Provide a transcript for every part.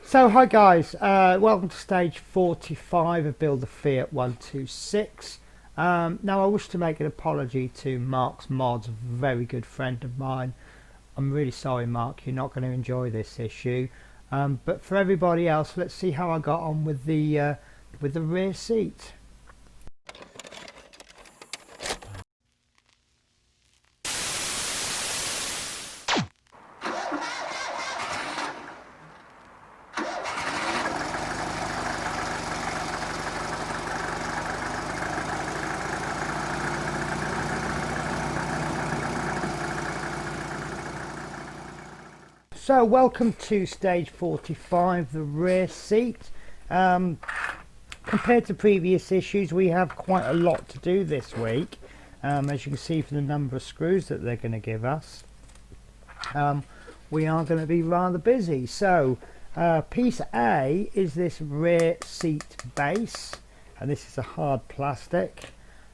So hi guys, welcome to stage 45 of build the FIAT 126. Now I wish to make an apology to Mark's Mods, a very good friend of mine. I'm really sorry Mark, you're not going to enjoy this issue. But for everybody else, let's see how I got on with the rear seat. So welcome to stage 45, the rear seat. Compared to previous issues, we have quite a lot to do this week, as you can see from the number of screws that they're going to give us. We are going to be rather busy. So piece A is this rear seat base, and this is a hard plastic,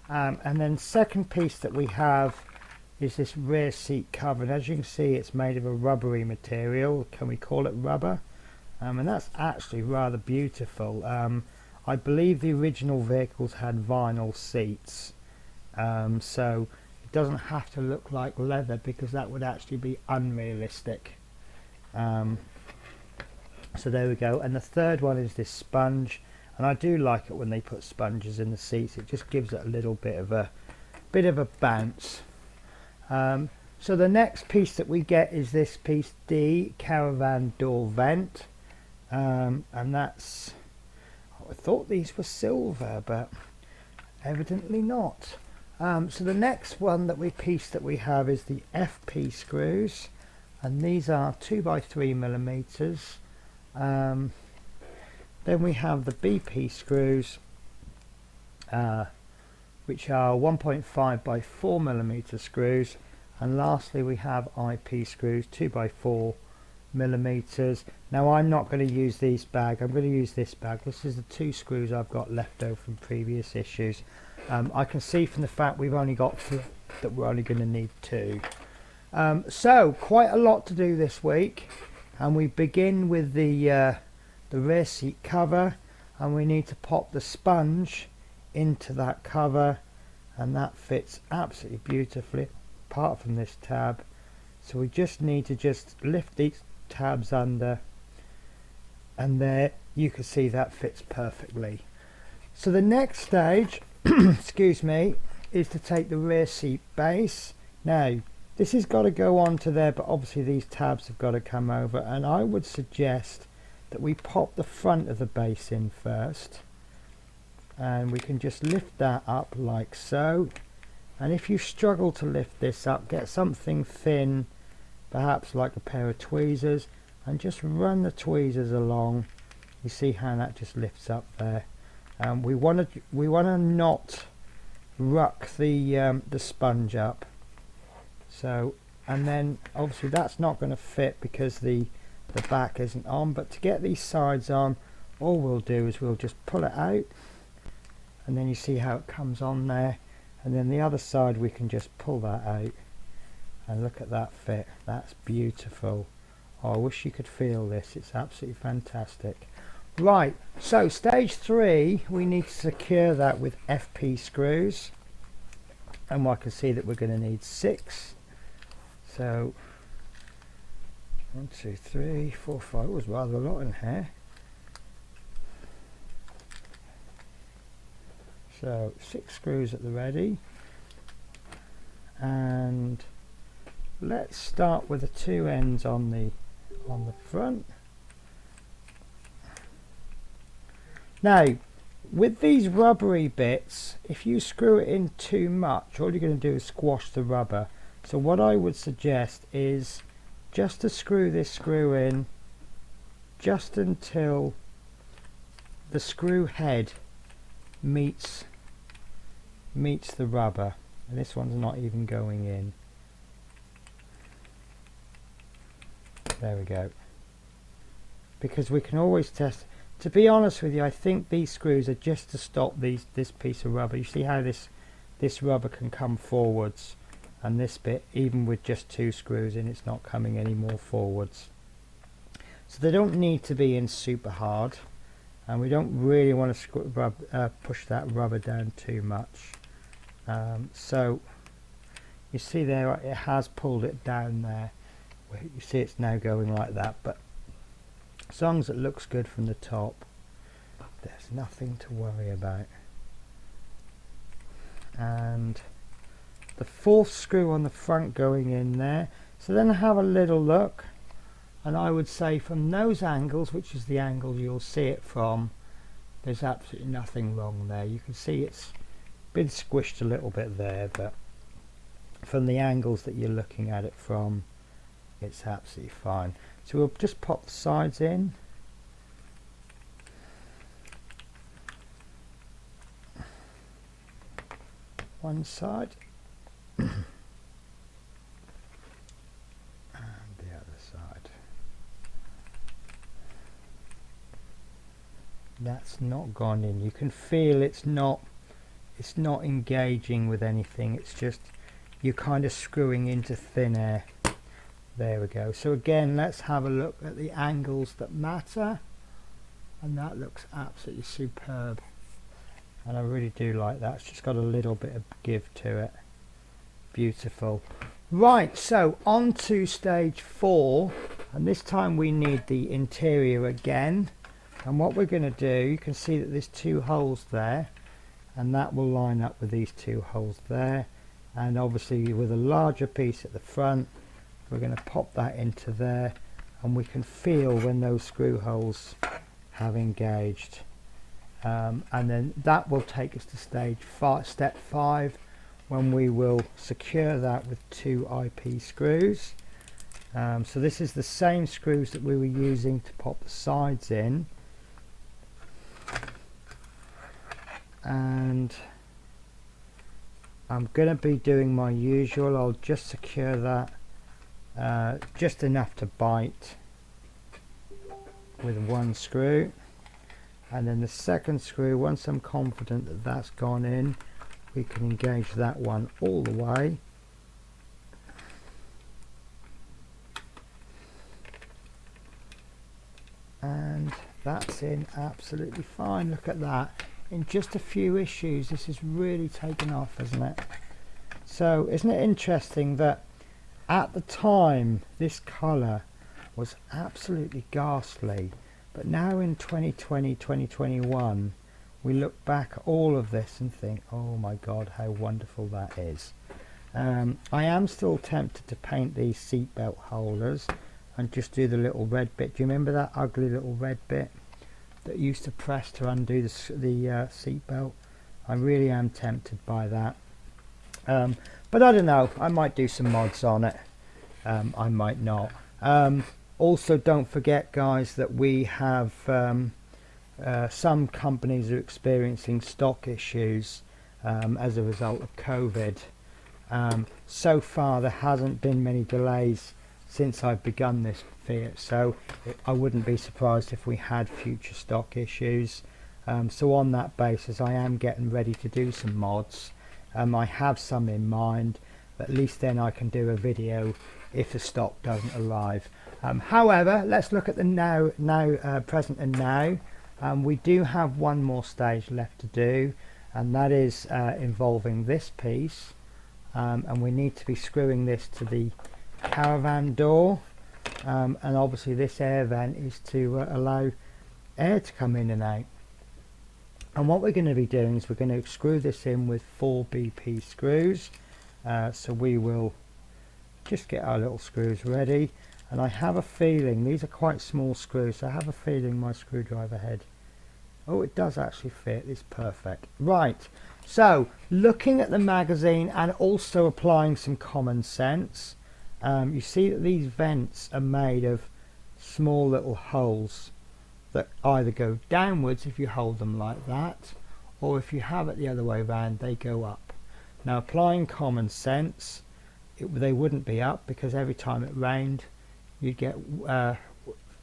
and then second piece that we have is this rear seat cover, and as you can see it's made of a rubbery material. Can we call it rubber? And that's actually rather beautiful. I believe the original vehicles had vinyl seats, so it doesn't have to look like leather because that would actually be unrealistic. So there we go. And the third one is this sponge, and I do like it when they put sponges in the seats. It just gives it a little bit of a bounce. So the next piece that we get is this piece D, Caravan Door vent, and that's, I thought these were silver, but evidently not. So the next one that we have is the FP screws, and these are 2x3 millimeters. Then we have the BP screws, which are 1.5 by 4 millimeter screws, and lastly we have IP screws 2 by 4 millimeters. Now I'm not going to use these bag, I'm going to use this bag. This is the 2 screws I've got left over from previous issues. I can see from the fact we've only got 3 that we're only going to need 2. So quite a lot to do this week, and we begin with the rear seat cover, and we need to pop the sponge into that cover, and that fits absolutely beautifully apart from this tab. So we just need to lift these tabs under, and there you can see that fits perfectly. So the next stage excuse me, is to take the rear seat base. Now this has got to go onto there, but obviously these tabs have got to come over, and I would suggest that we pop the front of the base in first, and we can just lift that up like so. And if you struggle to lift this up, get something thin, perhaps like a pair of tweezers, and just run the tweezers along. You see how that just lifts up there. We want to not ruck the sponge up. So, and then obviously that's not going to fit because the back isn't on, but to get these sides on, all we'll do is we'll just pull it out, and then you see how it comes on there, and then the other side we can just pull that out, and look at that fit. That's beautiful. Oh, I wish you could feel this. It's absolutely fantastic. Right, so stage 3, we need to secure that with FP screws, and I can see that we're going to need 6. So 1, 2, 3, 4, 5. It was rather a lot in here. So 6 screws at the ready, and let's start with the 2 ends on the front. Now with these rubbery bits, if you screw it in too much, all you're going to do is squash the rubber. So what I would suggest is just to screw this screw in just until the screw head meets the rubber, and this one's not even going in. There we go. Because we can always test. To be honest with you, I think these screws are just to stop this piece of rubber. You see how this rubber can come forwards, and this bit, even with just 2 screws in, it's not coming any more forwards. so they don't need to be in super hard, and we don't really want to push that rubber down too much. So you see there, it has pulled it down there. You see it's now going like that, but as long as it looks good from the top, there's nothing to worry about. And the fourth screw on the front going in there. So then have a little look, and I would say from those angles, which is the angle you'll see it from, there's absolutely nothing wrong there. You can see it's been squished a little bit there, but from the angles that you're looking at it from, it's absolutely fine. So we'll just pop the sides in. One side and the other side. That's not gone in. You can feel it's not engaging with anything. It's just you're kind of screwing into thin air. There we go. So again, let's have a look at the angles that matter, and that looks absolutely superb. And I really do like that. It's just got a little bit of give to it. Beautiful. Right, so on to stage 4, and this time we need the interior again. And what we're going to do, you can see that there's 2 holes there, and that will line up with these 2 holes there. And obviously with a larger piece at the front, we're going to pop that into there, and we can feel when those screw holes have engaged. And then that will take us to step 5, when we will secure that with 2 IP screws. So this is the same screws that we were using to pop the sides in, and I'm going to be doing my usual. I'll just secure that just enough to bite with 1 screw. And then the second screw, once I'm confident that that's gone in, we can engage that one all the way. And that's in absolutely fine. Look at that. In just a few issues, this has really taken off, hasn't it? So isn't it interesting that at the time this colour was absolutely ghastly, but now in 2020, 2021, we look back at all of this and think, oh my god, how wonderful that is. I am still tempted to paint these seatbelt holders and just do the little red bit. Do you remember that ugly little red bit that used to press to undo the seatbelt? I really am tempted by that. But I don't know, I might do some mods on it. I might not. Also, don't forget, guys, that we have some companies are experiencing stock issues as a result of COVID. So far there hasn't been many delays since I've begun this Fiat, so I wouldn't be surprised if we had future stock issues. So on that basis, I am getting ready to do some mods. I have some in mind, but at least then I can do a video if the stock doesn't arrive. However, let's look at the present and now. We do have one more stage left to do, and that is involving this piece, and we need to be screwing this to the Caravan Door, and obviously this air vent is to allow air to come in and out. And what we're going to be doing is we're going to screw this in with 4 BP screws. So we will just get our little screws ready, and I have a feeling these are quite small screws, so I have a feeling my screwdriver head, oh, it does actually fit. It's perfect. Right, so looking at the magazine and also applying some common sense, you see that these vents are made of small little holes that either go downwards if you hold them like that, or if you have it the other way around, they go up. Now, applying common sense, they wouldn't be up, because every time it rained you'd get a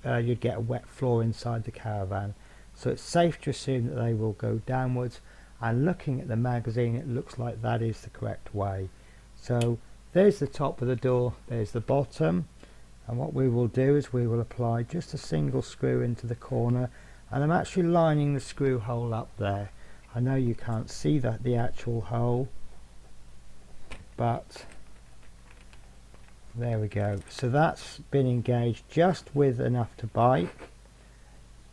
wet floor inside the caravan. So it's safe to assume that they will go downwards, and looking at the magazine it looks like that is the correct way. So there's the top of the door, there's the bottom. And what we will do is we will apply just a single screw into the corner, and I'm actually lining the screw hole up there. I know you can't see that the actual hole, but there we go. So that's been engaged just with enough to bite,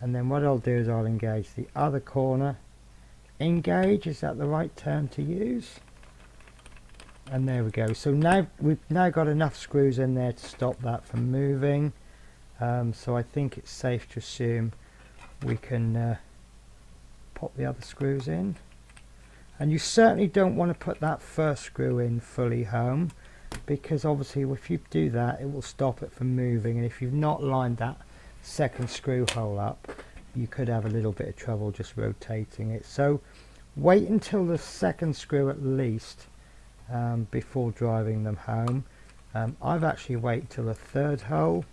and then what I'll do is I'll engage the other corner. Engage, is that the right term to use? And there we go. So now we've now got enough screws in there to stop that from moving. So I think it's safe to assume we can pop the other screws in. And you certainly don't want to put that first screw in fully home, because obviously if you do that it will stop it from moving, and if you've not lined that second screw hole up you could have a little bit of trouble just rotating it. So wait until the second screw at least before driving them home. I've actually waited till the third hole,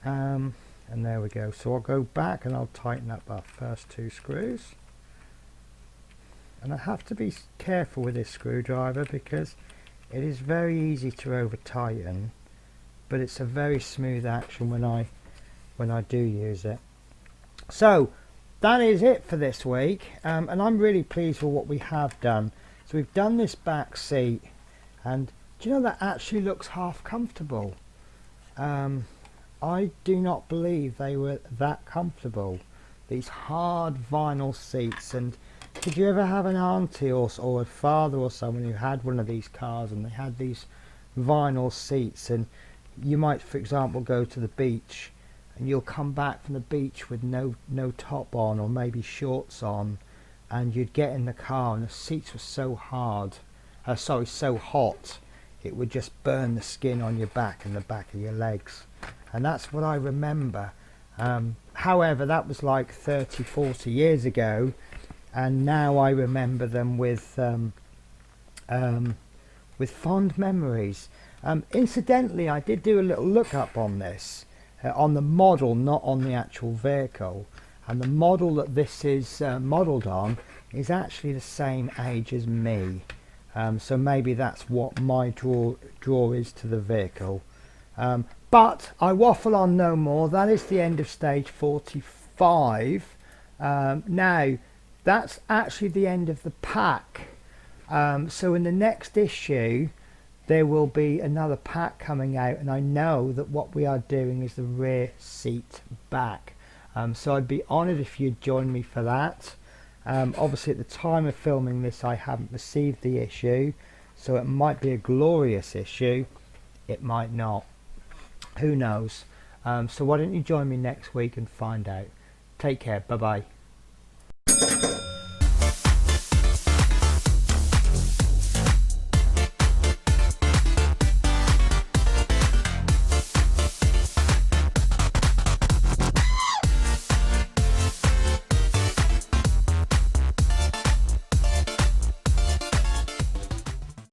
and there we go. So I'll go back and I'll tighten up our first two screws, and I have to be careful with this screwdriver because it is very easy to over tighten, but it's a very smooth action when I do use it. So that is it for this week, and I'm really pleased with what we have done. So we've done this back seat, and do you know that actually looks half comfortable? I do not believe they were that comfortable, these hard vinyl seats. And did you ever have an auntie or a father or someone who had one of these cars and they had these vinyl seats, and you might, for example, go to the beach and you'll come back from the beach with no top on, or maybe shorts on, and you'd get in the car and the seats were so hard, so hot, it would just burn the skin on your back and the back of your legs. And that's what I remember. However, that was like 30-40 years ago, and now I remember them with fond memories. Incidentally, I did do a little look up on this, on the model, not on the actual vehicle. And the model that this is modelled on is actually the same age as me. So maybe that's what my draw is to the vehicle. But I waffle on no more. That is the end of stage 45. Now, that's actually the end of the pack. So in the next issue, there will be another pack coming out, and I know that what we are doing is the rear seat back. So I'd be honoured if you'd join me for that. Obviously at the time of filming this I haven't received the issue, so it might be a glorious issue, it might not, who knows. So why don't you join me next week and find out. Take care, bye bye.